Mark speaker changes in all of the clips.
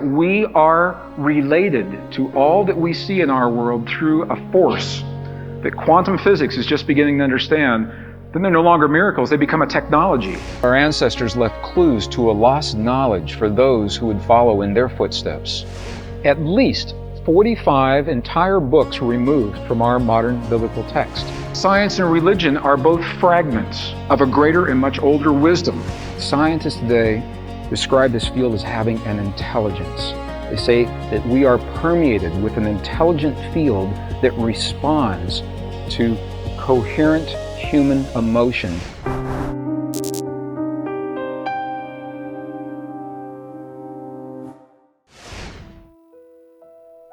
Speaker 1: We are related to all that we see in our world through a force that quantum physics is just beginning to understand. Then they're no longer miracles, they become a technology.
Speaker 2: Our ancestors left clues to a lost knowledge for those who would follow in their footsteps. At least 45 entire books were removed from our modern biblical text.
Speaker 1: Science and religion are both fragments of a greater and much older wisdom.
Speaker 2: Scientists today describe this field as having an intelligence. They say that we are permeated with an intelligent field that responds to coherent human emotion.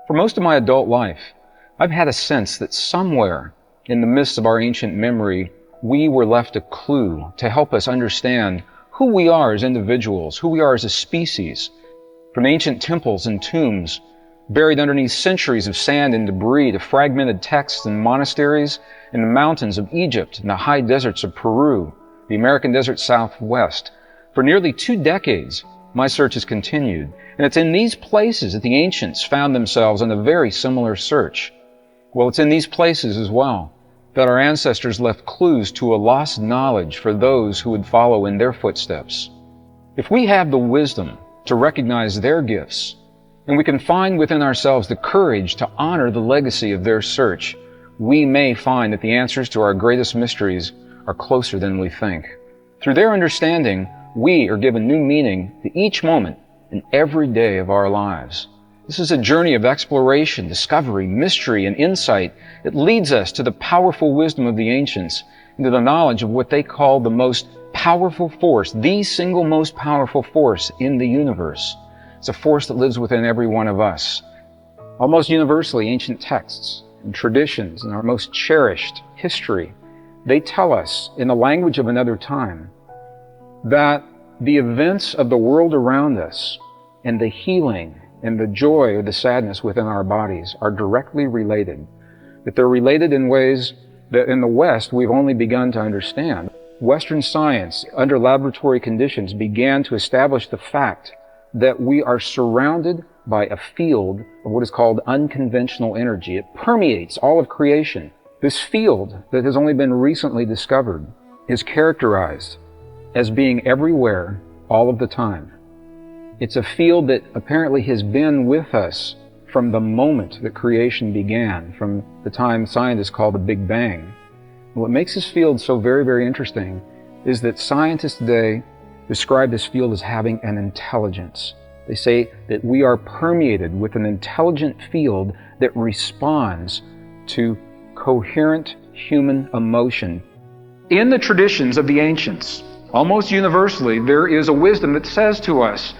Speaker 2: For most of my adult life, I've had a sense that somewhere in the midst of our ancient memory, we were left a clue to help us understand who we are as individuals, who we are as a species. From ancient temples and tombs, buried underneath centuries of sand and debris, to fragmented texts and monasteries in the mountains of Egypt and the high deserts of Peru, the American desert Southwest. For nearly 2 decades, my search has continued, and it's in these places that the ancients found themselves on a very similar search. Well, it's in these places as well that our ancestors left clues to a lost knowledge for those who would follow in their footsteps. If we have the wisdom to recognize their gifts, and we can find within ourselves the courage to honor the legacy of their search, we may find that the answers to our greatest mysteries are closer than we think. Through their understanding, we are given new meaning to each moment and every day of our lives. This is a journey of exploration, discovery, mystery, and insight that leads us to the powerful wisdom of the ancients and to the knowledge of what they call the most powerful force, the single most powerful force in the universe. It's a force that lives within every one of us. Almost universally, ancient texts and traditions and our most cherished history, they tell us in the language of another time that the events of the world around us and the healing and the joy or the sadness within our bodies are directly related. That they're related in ways that in the West we've only begun to understand. Western science, under laboratory conditions, began to establish the fact that we are surrounded by a field of what is called unconventional energy. It permeates all of creation. This field that has only been recently discovered is characterized as being everywhere, all of the time. It's a field that apparently has been with us from the moment that creation began, from the time scientists call the Big Bang. And what makes this field so very, very interesting is that scientists today describe this field as having an intelligence. They say that we are permeated with an intelligent field that responds to coherent human emotion.
Speaker 1: In the traditions of the ancients, almost universally, there is a wisdom that says to us,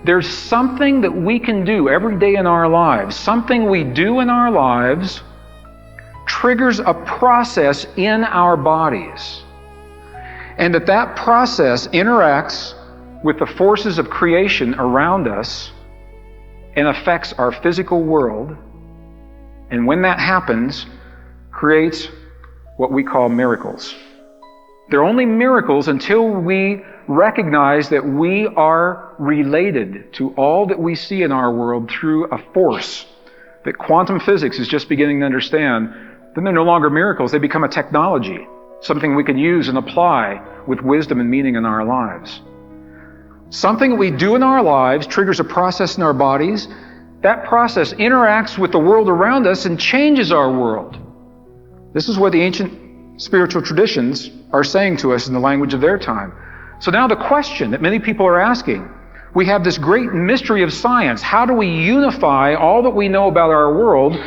Speaker 1: there's something that we can do every day in our lives. Something we do in our lives triggers a process in our bodies. And that process interacts with the forces of creation around us and affects our physical world. And when that happens, creates what we call miracles. They're only miracles until we recognize that we are related to all that we see in our world through a force that quantum physics is just beginning to understand. Then they're no longer miracles, they become a technology, something we can use and apply with wisdom and meaning in our lives. Something we do in our lives triggers a process in our bodies. That process interacts with the world around us and changes our world. This is what the ancient spiritual traditions are saying to us in the language of their time. So now the question that many people are asking, we have this great mystery of science. How do we unify all that we know about our world?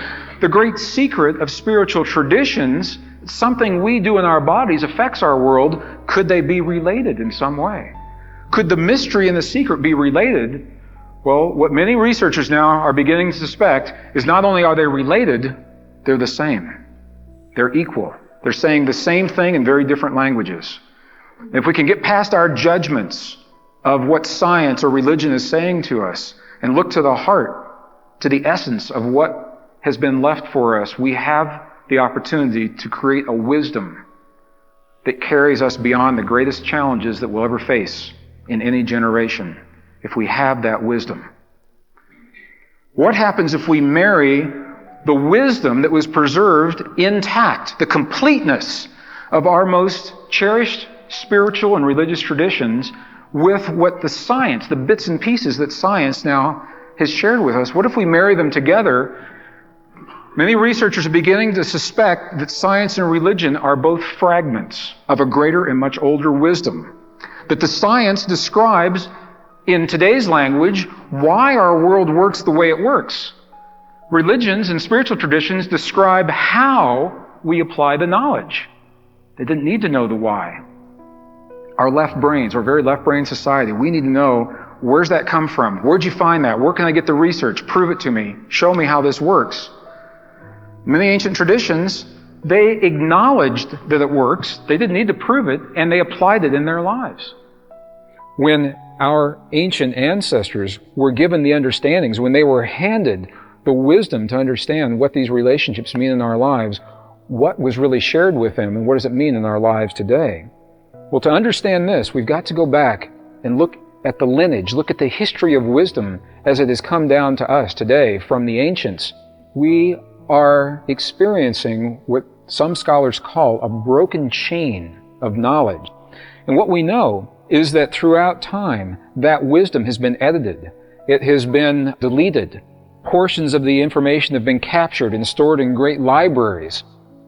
Speaker 1: The great secret of spiritual traditions, something we do in our bodies affects our world. Could they be related in some way? Could the mystery and the secret be related? Well, what many researchers now are beginning to suspect is not only are they related, they're the same. They're equal. They're saying the same thing in very different languages. If we can get past our judgments of what science or religion is saying to us and look to the heart, to the essence of what has been left for us, we have the opportunity to create a wisdom that carries us beyond the greatest challenges that we'll ever face in any generation, if we have that wisdom. What happens if we marry the wisdom that was preserved intact, the completeness of our most cherished spiritual and religious traditions, with what the science, the bits and pieces that science now has shared with us? What if we marry them together? Many researchers are beginning to suspect that science and religion are both fragments of a greater and much older wisdom. That the science describes, in today's language, why our world works the way it works. Religions and spiritual traditions describe how we apply the knowledge. They didn't need to know the why. Our left brains, we're a very left brain society. We need to know, where's that come from? Where'd you find that? Where can I get the research? Prove it to me. Show me how this works. Many ancient traditions, they acknowledged that it works. They didn't need to prove it, and they applied it in their lives.
Speaker 2: When our ancient ancestors were given the understandings, when they were handed the wisdom to understand what these relationships mean in our lives, what was really shared with them, and what does it mean in our lives today? Well, to understand this, we've got to go back and look at the lineage, look at the history of wisdom as it has come down to us today from the ancients. We are experiencing what some scholars call a broken chain of knowledge. And what we know is that throughout time, that wisdom has been edited. It has been deleted. Portions of the information have been captured and stored in great libraries.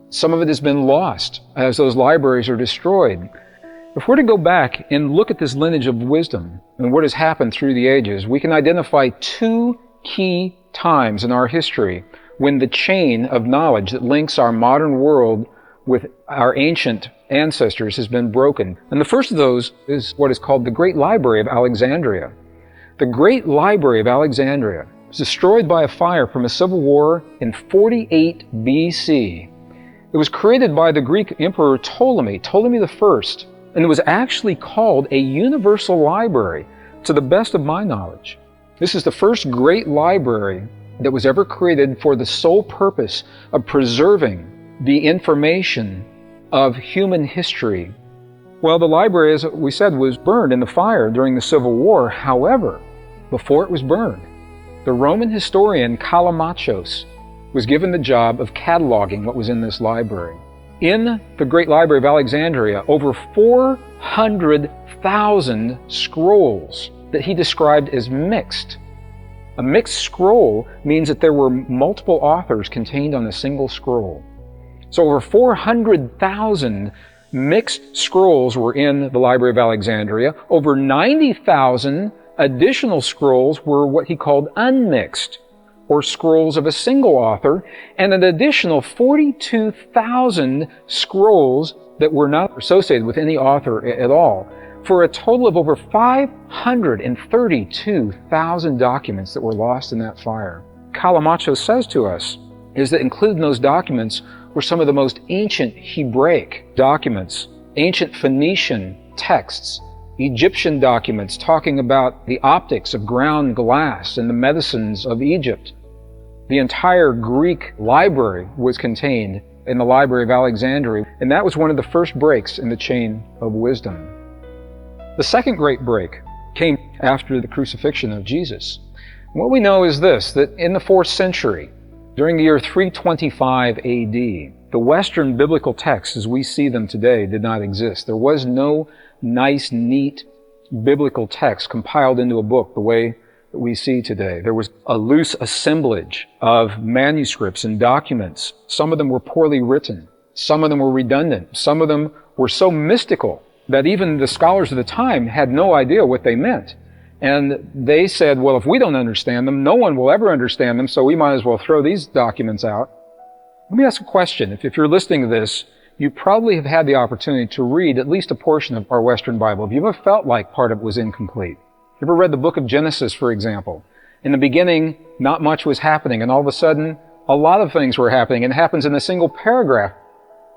Speaker 2: Some of it has been lost as those libraries are destroyed. If we're to go back and look at this lineage of wisdom and what has happened through the ages, we can identify two key times in our history when the chain of knowledge that links our modern world with our ancient ancestors has been broken. And the first of those is what is called the Great Library of Alexandria. The Great Library of Alexandria was destroyed by a fire from a civil war in 48 BC. It was created by the Greek Emperor Ptolemy I, and it was actually called a universal library, to the best of my knowledge. This is the first great library that was ever created for the sole purpose of preserving the information of human history. Well, the library, as we said, was burned in the fire during the Civil War. However, before it was burned, the Roman historian Callimachus was given the job of cataloging what was in this library. In the Great Library of Alexandria, over 400,000 scrolls that he described as mixed. A mixed scroll means that there were multiple authors contained on a single scroll. So over 400,000 mixed scrolls were in the Library of Alexandria. Over 90,000 additional scrolls were what he called unmixed, or scrolls of a single author, and an additional 42,000 scrolls that were not associated with any author at all, for a total of over 532,000 documents that were lost in that fire. Callimachus says to us is that included in those documents were some of the most ancient Hebraic documents, ancient Phoenician texts, Egyptian documents talking about the optics of ground glass and the medicines of Egypt. The entire Greek library was contained in the Library of Alexandria, and that was one of the first breaks in the chain of wisdom. The second great break came after the crucifixion of Jesus. What we know is this, that in the 4th century, during the year 325 AD, the Western biblical texts as we see them today did not exist. There was no nice, neat biblical text compiled into a book the way that we see today. There was a loose assemblage of manuscripts and documents. Some of them were poorly written. Some of them were redundant. Some of them were so mystical that even the scholars of the time had no idea what they meant. And they said, well, if we don't understand them, no one will ever understand them, so we might as well throw these documents out. Let me ask a question. If you're listening to this, you probably have had the opportunity to read at least a portion of our Western Bible. Have you ever felt like part of it was incomplete? You ever read the book of Genesis, for example? In the beginning, not much was happening, and all of a sudden, a lot of things were happening, and it happens in a single paragraph.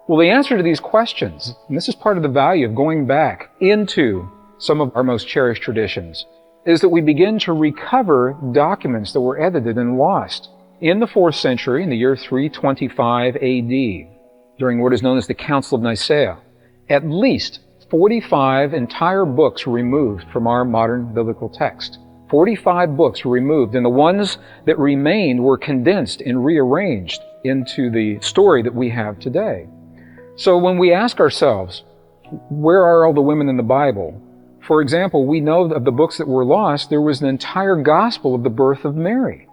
Speaker 2: Well, the answer to these questions, and this is part of the value of going back into some of our most cherished traditions, is that we begin to recover documents that were edited and lost. In the 4th century, in the year 325 AD, during what is known as the Council of Nicaea, at least 45 entire books were removed from our modern biblical text.
Speaker 1: 45 books were removed, and the ones that remained were condensed and rearranged into the story that we have today. So when we ask ourselves, where are all the women in the Bible? For example, we know of the books that were lost, there was an entire gospel of the birth of Mary.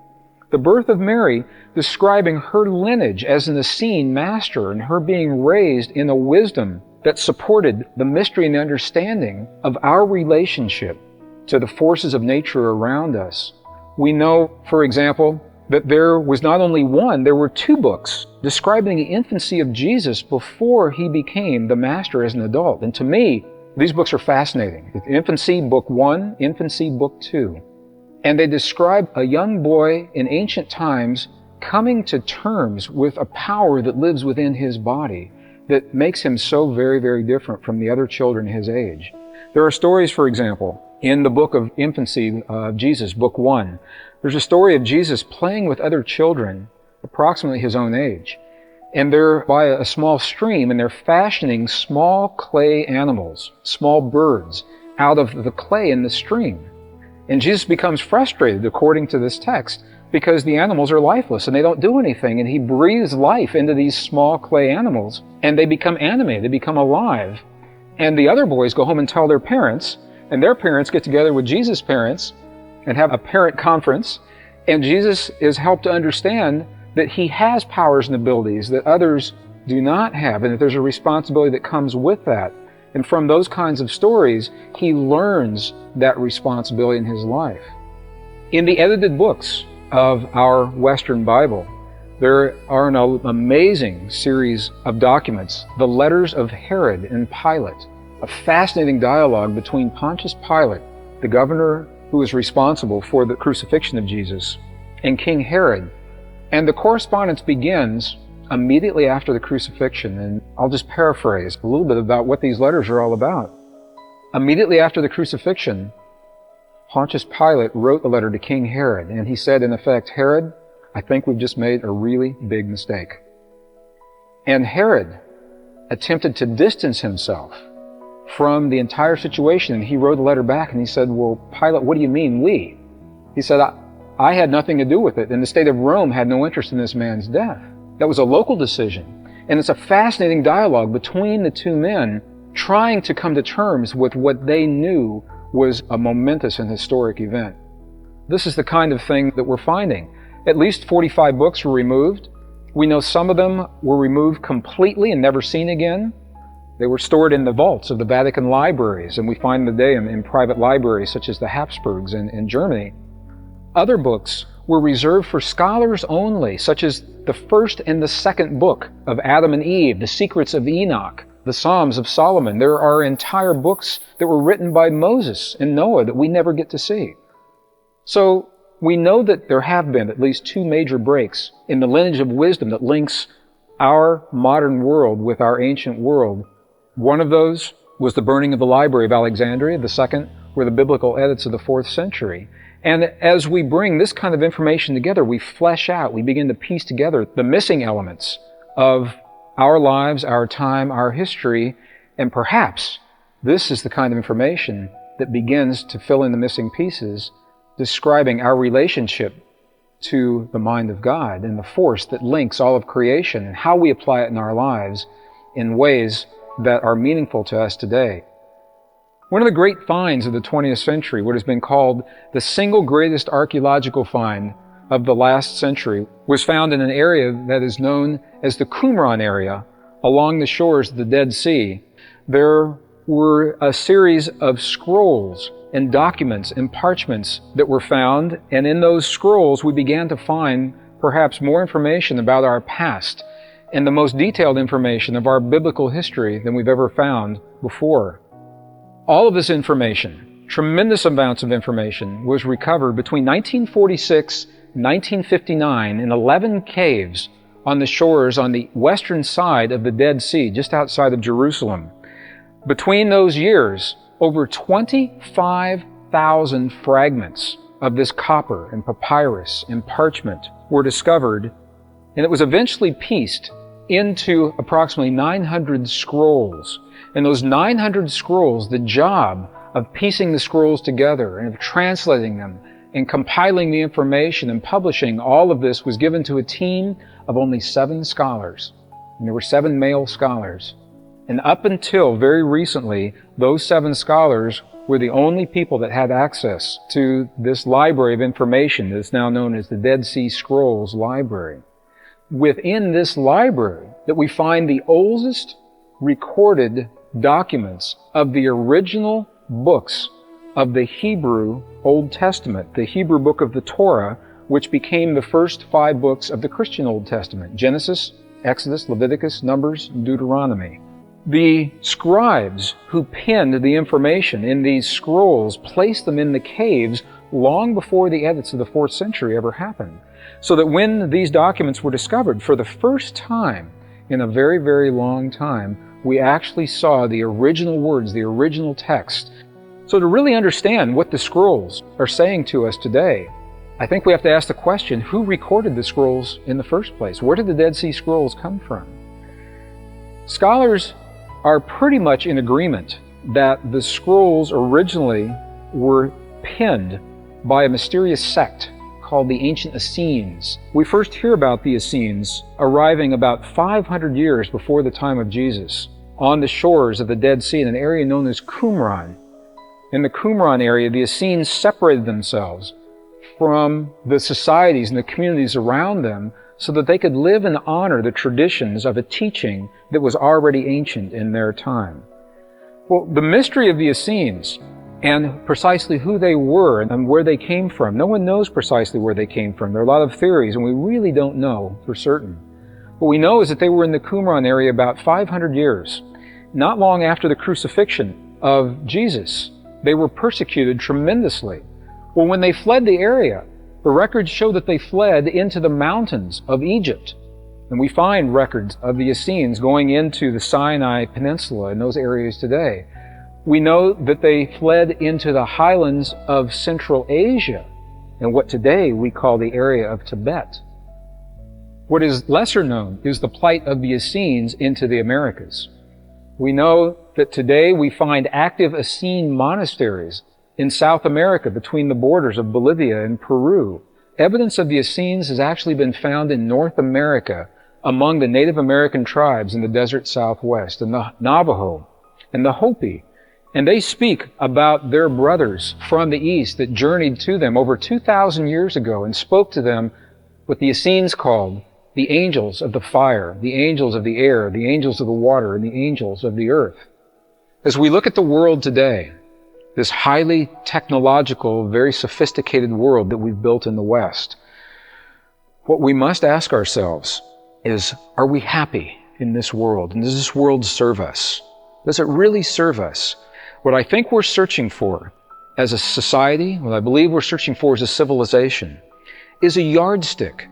Speaker 1: The birth of Mary, describing her lineage as an Essene master and her being raised in a wisdom that supported the mystery and understanding of our relationship to the forces of nature around us. We know, for example, that there was not only one, there were 2 books describing the infancy of Jesus before he became the master as an adult. And to me, these books are fascinating. Infancy, Book 1, Infancy, Book 2. And they describe a young boy in ancient times coming to terms with a power that lives within his body that makes him so very, very different from the other children his age. There are stories, for example, in the book of infancy of Jesus, Book 1, there's a story of Jesus playing with other children approximately his own age. And they're by a small stream, and they're fashioning small clay animals, small birds, out of the clay in the stream. And Jesus becomes frustrated, according to this text, because the animals are lifeless and they don't do anything. And he breathes life into these small clay animals, and they become animated, they become alive. And the other boys go home and tell their parents, and their parents get together with Jesus' parents and have a parent conference. And Jesus is helped to understand that he has powers and abilities that others do not have, and that there's a responsibility that comes with that. And from those kinds of stories, he learns that responsibility in his life. In the edited books of our Western Bible, there are an amazing series of documents, the letters of Herod and Pilate, a fascinating dialogue between Pontius Pilate, the governor who was responsible for the crucifixion of Jesus, and King Herod. And the correspondence begins immediately after the crucifixion, and I'll just paraphrase a little bit about what these letters are all about. Immediately after the crucifixion, Pontius Pilate wrote a letter to King Herod, and he said, in effect, Herod, I think we've just made a really big mistake. And Herod attempted to distance himself from the entire situation, and he wrote a letter back, and he said, well, Pilate, what do you mean, we? He said, I had nothing to do with it, and the state of Rome had no interest in this man's death. That was a local decision. And it's a fascinating dialogue between the 2 men trying to come to terms with what they knew was a momentous and historic event. This is the kind of thing that we're finding. At least 45 books were removed. We know some of them were removed completely and never seen again. They were stored in the vaults of the Vatican libraries, and we find them today in private libraries such as the Habsburgs in Germany. Other books were reserved for scholars only, such as the 1st and the 2nd book of Adam and Eve, the Secrets of Enoch, the Psalms of Solomon. There are entire books that were written by Moses and Noah that we never get to see. So we know that there have been at least 2 major breaks in the lineage of wisdom that links our modern world with our ancient world. One of those was the burning of the Library of Alexandria. The second were the biblical edits of the 4th century. And as we bring this kind of information together, we flesh out, we begin to piece together the missing elements of our lives, our time, our history, and perhaps this is the kind of information that begins to fill in the missing pieces, describing our relationship to the mind of God and the force that links all of creation and how we apply it in our lives in ways that are meaningful to us today. One of the great finds of the 20th century, what has been called the single greatest archaeological find of the last century, was found in an area that is known as the Qumran area along the shores of the Dead Sea. There were a series of scrolls and documents and parchments that were found, and in those scrolls we began to find perhaps more information about our past and the most detailed information of our biblical history than we've ever found before. All of this information, tremendous amounts of information, was recovered between 1946 and 1959 in 11 caves on the shores on the western side of the Dead Sea, just outside of Jerusalem. Between those years, over 25,000 fragments of this copper and papyrus and parchment were discovered, and it was eventually pieced into approximately 900 scrolls. And those 900 scrolls, the job
Speaker 2: of piecing the scrolls together and of translating them and compiling the information and publishing all of this was given to a team of only 7 scholars. And there were 7 male scholars. And up until very recently, those 7 scholars were the only people that had access to this library of information that is now known as the Dead Sea Scrolls Library. Within this library that we find the oldest recorded documents of the original books of the Hebrew Old Testament, the Hebrew book of the Torah, which became the first 5 books of the Christian Old Testament: Genesis, Exodus, Leviticus, Numbers, and Deuteronomy. The scribes who penned the information in these scrolls placed them in the caves long before the edits of the 4th century ever happened, so that when these documents were discovered for the first time in a very, very long time, we actually saw the original words, the original text. So to really understand what the scrolls are saying to us today, I think we have to ask the question, who recorded the scrolls in the first place? Where did the Dead Sea Scrolls come from? Scholars are pretty much in agreement that the scrolls originally were penned by a mysterious sect called the ancient Essenes. We first hear about the Essenes arriving about 500 years before the time of Jesus on the shores of the Dead Sea in an area known as Qumran. In the Qumran area, the Essenes separated themselves from the societies and the communities around them so that they could live and honor the traditions of a teaching that was already ancient in their time. Well, the mystery of the Essenes and precisely who they were and where they came from, no one knows precisely where they came from. There are a lot of theories, and we really don't know for certain. What we know is that they were in the Qumran area about 500 years, not long after the crucifixion of Jesus. They were persecuted tremendously. Well, when they fled the area, the records show that they fled into the mountains of Egypt. And we find records of the Essenes going into the Sinai Peninsula in those areas today. We know that they fled into the highlands of Central Asia and what today we call the area of Tibet. What is lesser known is the plight of the Essenes into the Americas. We know that today we find active Essene monasteries in South America between the borders of Bolivia and Peru. Evidence of the Essenes has actually been found in North America among the Native American tribes in the desert Southwest, and the Navajo and the Hopi. And they speak about their brothers from the East that journeyed to them over 2,000 years ago and spoke to them what the Essenes called the angels of the fire, the angels of the air, the angels of the water, and the angels of the earth. As we look at the world today, this highly technological, very sophisticated world that we've built in the West, what we must ask ourselves is, are we happy in this world? And does this world serve us? Does it really serve us? What I think we're searching for as a society, what I believe we're searching for as a civilization, is a yardstick.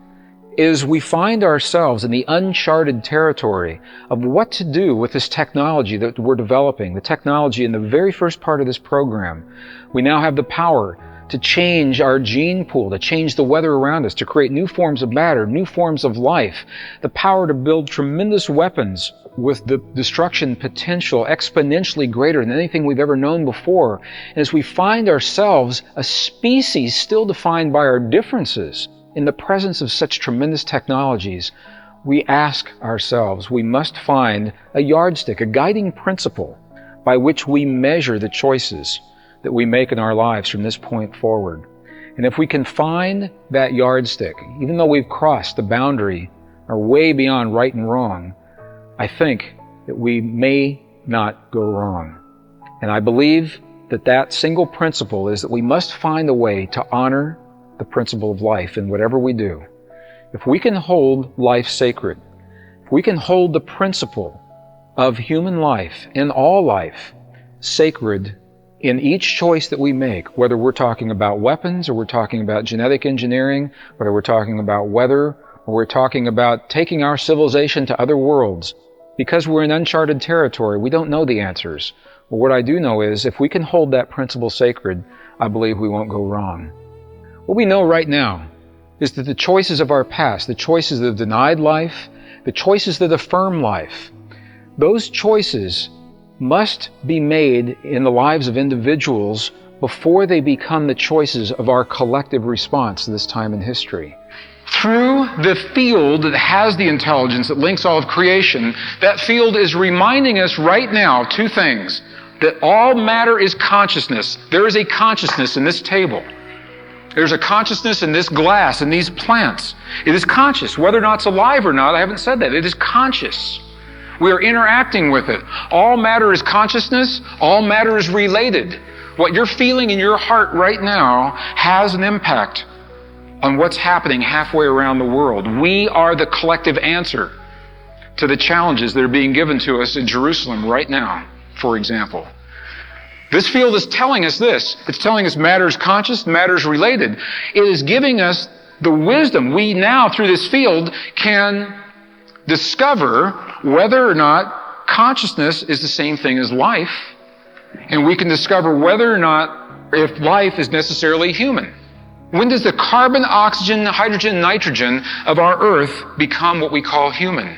Speaker 2: Is we find ourselves in the uncharted territory of what to do with this technology that we're developing, the technology in the very first part of this program. We now have the power to change our gene pool, to change the weather around us, to create new forms of matter, new forms of life, the power to build tremendous weapons with the destruction potential exponentially greater than anything we've ever known before. And as we find ourselves a species still defined by our differences, in the presence of such tremendous technologies, we ask ourselves, we must find a yardstick, a guiding principle by which we measure the choices that we make in our lives from this point forward. And if we can find that yardstick, even though we've crossed the boundary or way beyond right and wrong, I think that we may not go wrong. And I believe that that single principle is that we must find a way to honor the principle of life in whatever we do. If we can hold life sacred, if we can hold the principle of human life and all life sacred in each choice that we make, whether we're talking about weapons or we're talking about genetic engineering, whether we're talking about weather or we're talking about taking our civilization to other worlds, because we're in uncharted territory, we don't know the answers. But what I do know is if we can hold that principle sacred, I believe we won't go wrong. What we know right now is that the choices of our past, the choices that have denied life, the choices that affirm life, those choices must be made in the lives of individuals before they become the choices of our collective response to this time in history.
Speaker 1: Through the field that has the intelligence that links all of creation, that field is reminding us right now two things. That all matter is consciousness. There is a consciousness in this table. There's a consciousness in this glass, in these plants. It is conscious. Whether or not it's alive or not, I haven't said that. It is conscious. We are interacting with it. All matter is consciousness. All matter is related. What you're feeling in your heart right now has an impact on what's happening halfway around the world. We are the collective answer to the challenges that are being given to us in Jerusalem right now, for example. This field is telling us this. It's telling us matter is conscious, matter is related. It is giving us the wisdom. We now, through this field, can discover whether or not consciousness is the same thing as life. And we can discover whether or not if life is necessarily human. When does the carbon, oxygen, hydrogen, nitrogen of our earth become what we call human?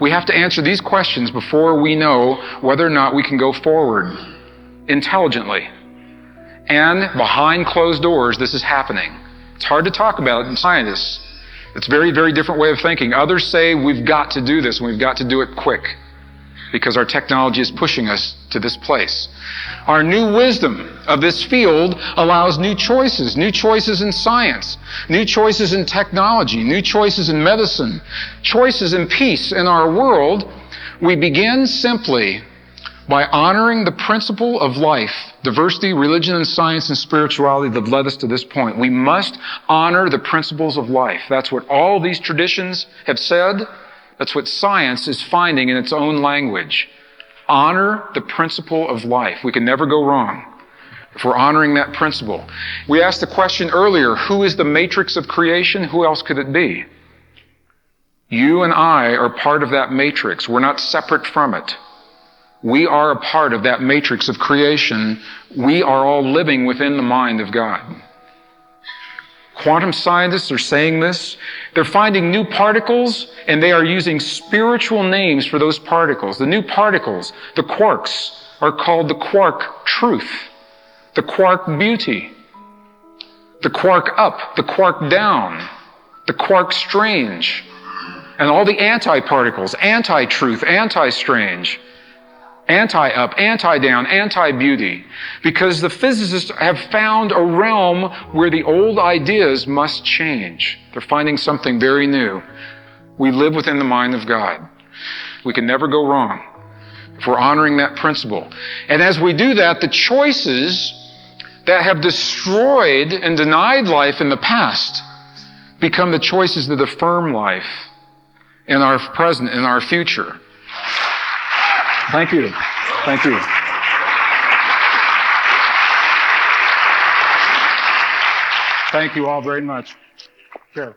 Speaker 1: We have to answer these questions before we know whether or not we can go forward intelligently. And behind closed doors, this is happening. It's hard to talk about it in scientists. It's a very, very different way of thinking. Others say we've got to do this and we've got to do it quick because our technology is pushing us to this place. Our new wisdom of this field allows new choices in science, new choices in technology, new choices in medicine, choices in peace in our world. We begin simply by honoring the principle of life, diversity, religion, and science and spirituality that led us to this point. We must honor the principles of life. That's what all these traditions have said. That's what science is finding in its own language. Honor the principle of life. We can never go wrong if we're honoring that principle. We asked the question earlier, who is the matrix of creation? Who else could it be? You and I are part of that matrix. We're not separate from it. We are a part of that matrix of creation. We are all living within the mind of God. Quantum scientists are saying this. They're finding new particles, and they are using spiritual names for those particles. The new particles, the quarks, are called the quark truth, the quark beauty, the quark up, the quark down, the quark strange, and all the anti-particles, anti-truth, anti-strange, anti-up, anti-down, anti-beauty, because the physicists have found a realm where the old ideas must change. They're finding something very new. We live within the mind of God. We can never go wrong if we're honoring that principle. And as we do that, the choices that have destroyed and denied life in the past become the choices that affirm life in our present, in our future. Thank you. Thank you. Thank you all very much. Sure.